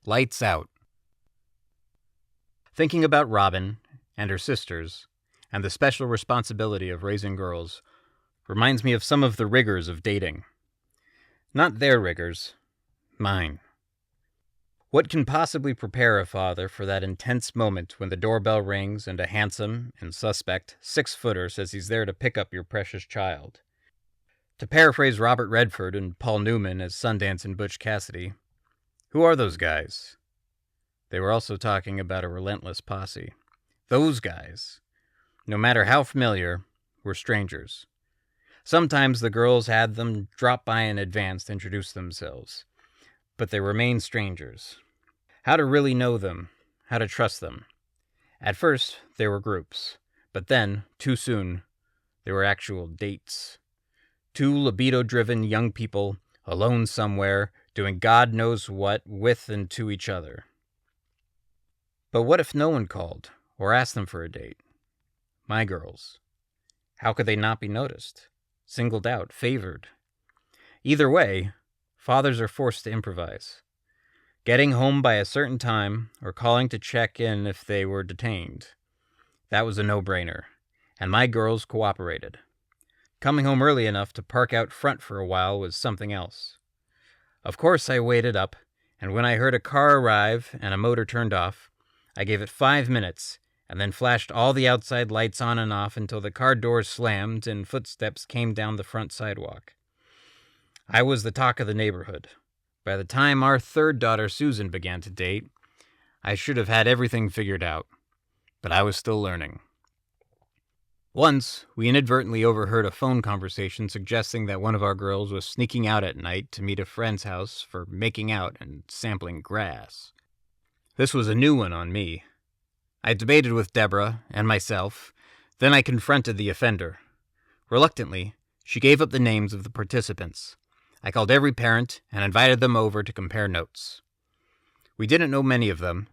Lights out. Thinking about Robin and her sisters and the special responsibility of raising girls reminds me of some of the rigors of dating. Not their rigors, mine. What can possibly prepare a father for that intense moment when the doorbell rings and a handsome and suspect 6-footer says he's there to pick up your precious child? To paraphrase Robert Redford and Paul Newman as Sundance and Butch Cassidy, who are those guys? They were also talking about a relentless posse. Those guys, no matter how familiar, were strangers. Sometimes the girls had them drop by in advance to introduce themselves, but they remained strangers. How to really know them, how to trust them. At first, they were groups, but then, too soon, they were actual dates. Two libido-driven young people, alone somewhere, doing God knows what with and to each other. But what if no one called or asked them for a date? My girls. How could they not be noticed, singled out, favored? Either way, fathers are forced to improvise. Getting home by a certain time or calling to check in if they were detained. That was a no-brainer, and my girls cooperated. Coming home early enough to park out front for a while was something else. Of course I waited up, and when I heard a car arrive and a motor turned off, I gave it 5 minutes and then flashed all the outside lights on and off until the car doors slammed and footsteps came down the front sidewalk. I was the talk of the neighborhood. By the time our third daughter Susan began to date, I should have had everything figured out, but I was still learning. Once, we inadvertently overheard a phone conversation suggesting that one of our girls was sneaking out at night to meet a friend's house for making out and sampling grass. This was a new one on me. I debated with Deborah and myself, then I confronted the offender. Reluctantly, she gave up the names of the participants. I called every parent and invited them over to compare notes. We didn't know many of them,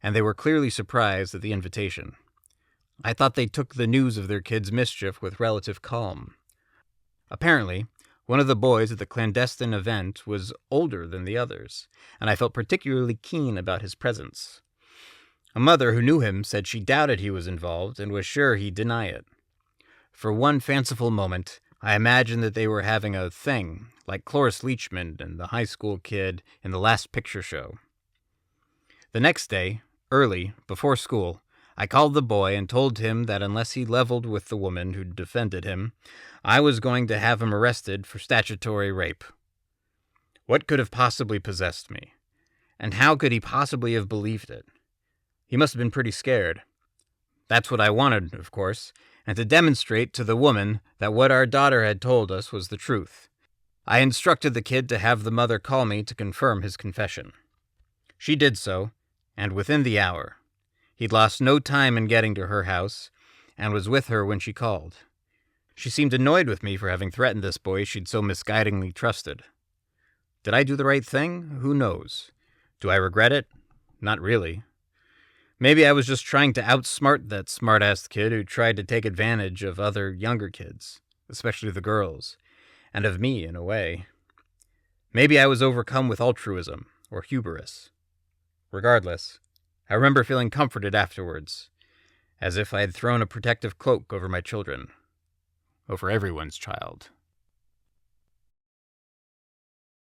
and they were clearly surprised at the invitation. I thought they took the news of their kids' mischief with relative calm. Apparently, one of the boys at the clandestine event was older than the others, and I felt particularly keen about his presence. A mother who knew him said she doubted he was involved and was sure he'd deny it. For one fanciful moment, I imagined that they were having a thing, like Cloris Leachman and the high school kid in the Last Picture Show. The next day, early, before school, I called the boy and told him that unless he leveled with the woman who defended him, I was going to have him arrested for statutory rape. What could have possibly possessed me? And how could he possibly have believed it? He must have been pretty scared. That's what I wanted, of course, and to demonstrate to the woman that what our daughter had told us was the truth. I instructed the kid to have the mother call me to confirm his confession. She did so, and within the hour. He'd lost no time in getting to her house, and was with her when she called. She seemed annoyed with me for having threatened this boy she'd so misguidingly trusted. Did I do the right thing? Who knows? Do I regret it? Not really. Maybe I was just trying to outsmart that smart-ass kid who tried to take advantage of other younger kids, especially the girls, and of me in a way. Maybe I was overcome with altruism or hubris. Regardless, I remember feeling comforted afterwards, as if I had thrown a protective cloak over my children, over everyone's child.